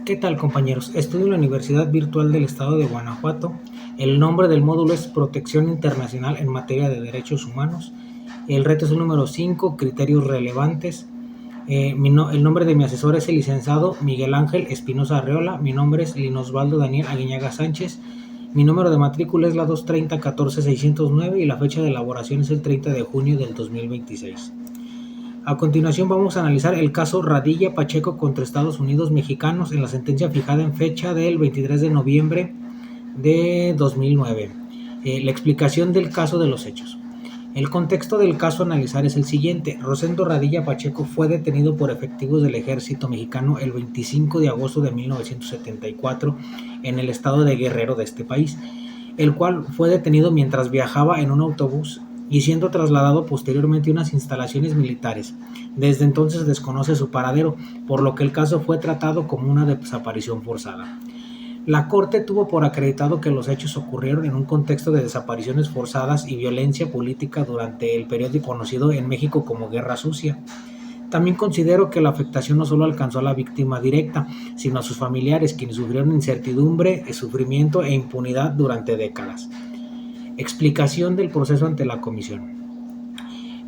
¿Qué tal, compañeros? Estudio en la Universidad Virtual del Estado de Guanajuato. El nombre del módulo es Protección Internacional en materia de derechos humanos. El reto es el número 5, criterios relevantes. El nombre de mi asesor es el licenciado Miguel Ángel Espinosa Arreola. Mi nombre es Linosvaldo Daniel Aguiñaga Sánchez. Mi número de matrícula es la 230-14-609 y la fecha de elaboración es el 30 de junio del 2026. A continuación vamos a analizar el caso Radilla Pacheco contra Estados Unidos Mexicanos en la sentencia fijada en fecha del 23 de noviembre de 2009. La explicación del caso de los hechos. El contexto del caso a analizar es el siguiente. Rosendo Radilla Pacheco fue detenido por efectivos del ejército mexicano el 25 de agosto de 1974 en el estado de Guerrero de este país, el cual fue detenido mientras viajaba en un autobús y siendo trasladado posteriormente a unas instalaciones militares. Desde entonces se desconoce su paradero, por lo que el caso fue tratado como una desaparición forzada. La Corte tuvo por acreditado que los hechos ocurrieron en un contexto de desapariciones forzadas y violencia política durante el periodo conocido en México como Guerra Sucia. También considero que la afectación no solo alcanzó a la víctima directa, sino a sus familiares, quienes sufrieron incertidumbre, sufrimiento e impunidad durante décadas. Explicación del proceso ante la comisión.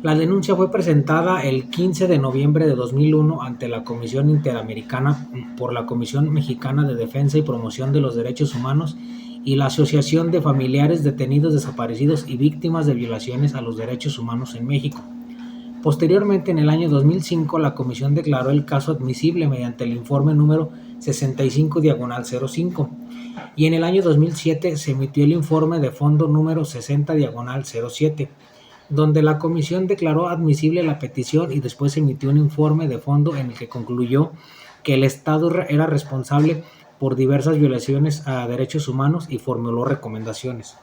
La denuncia fue presentada el 15 de noviembre de 2001 ante la Comisión Interamericana por la Comisión Mexicana de Defensa y Promoción de los Derechos Humanos y la Asociación de Familiares Detenidos, Desaparecidos y Víctimas de Violaciones a los Derechos Humanos en México. Posteriormente, en el año 2005, la comisión declaró el caso admisible mediante el informe número 65/05 y en el año 2007 se emitió el informe de fondo número 60/07, donde la comisión declaró admisible la petición y después emitió un informe de fondo en el que concluyó que el Estado era responsable por diversas violaciones a derechos humanos y formuló recomendaciones.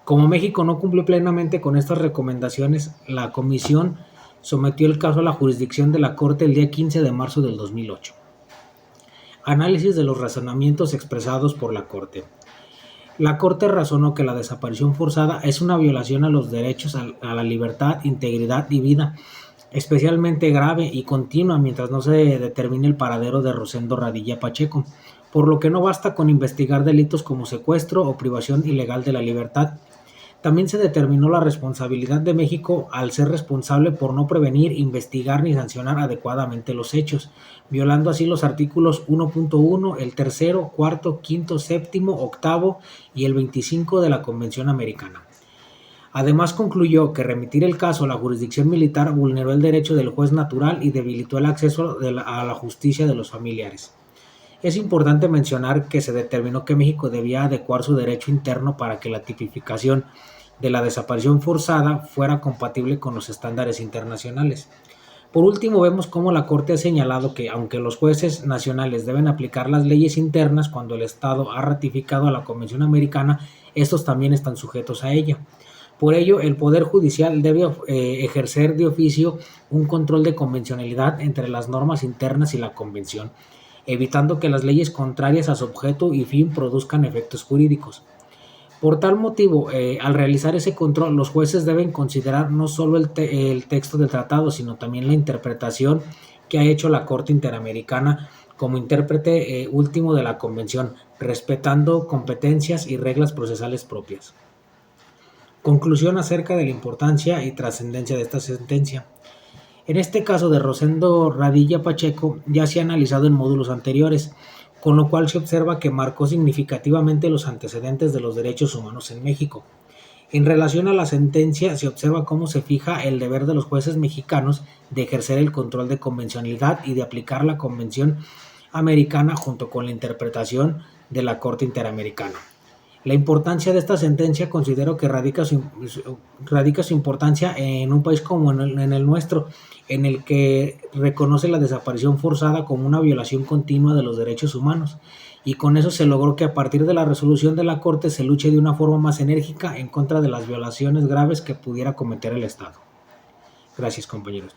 Como México no cumplió plenamente con estas recomendaciones, la comisión sometió el caso a la jurisdicción de la Corte el día 15 de marzo del 2008. Análisis de los razonamientos expresados por la Corte. La Corte razonó que la desaparición forzada es una violación a los derechos a la libertad, integridad y vida, especialmente grave y continua mientras no se determine el paradero de Rosendo Radilla Pacheco, por lo que no basta con investigar delitos como secuestro o privación ilegal de la libertad. También se determinó la responsabilidad de México al ser responsable por no prevenir, investigar ni sancionar adecuadamente los hechos, violando así los artículos 1.1, el tercero, cuarto, quinto, séptimo, octavo y el 25 de la Convención Americana. Además concluyó que remitir el caso a la jurisdicción militar vulneró el derecho del juez natural y debilitó el acceso a la justicia de los familiares. Es importante mencionar que se determinó que México debía adecuar su derecho interno para que la tipificación de la desaparición forzada fuera compatible con los estándares internacionales. Por último, vemos cómo la Corte ha señalado que, aunque los jueces nacionales deben aplicar las leyes internas cuando el Estado ha ratificado a la Convención Americana, estos también están sujetos a ella. Por ello, el Poder Judicial debe ejercer de oficio un control de convencionalidad entre las normas internas y la Convención, evitando que las leyes contrarias a su objeto y fin produzcan efectos jurídicos. Por tal motivo, al realizar ese control, los jueces deben considerar no solo el texto del tratado, sino también la interpretación que ha hecho la Corte Interamericana como intérprete último de la Convención, respetando competencias y reglas procesales propias. Conclusión acerca de la importancia y trascendencia de esta sentencia. En este caso de Rosendo Radilla Pacheco ya se ha analizado en módulos anteriores, con lo cual se observa que marcó significativamente los antecedentes de los derechos humanos en México. En relación a la sentencia, se observa cómo se fija el deber de los jueces mexicanos de ejercer el control de convencionalidad y de aplicar la Convención Americana junto con la interpretación de la Corte Interamericana. La importancia de esta sentencia considero que radica su importancia en un país como en el nuestro, en el que reconoce la desaparición forzada como una violación continua de los derechos humanos, y con eso se logró que a partir de la resolución de la Corte se luche de una forma más enérgica en contra de las violaciones graves que pudiera cometer el Estado. Gracias, compañeros.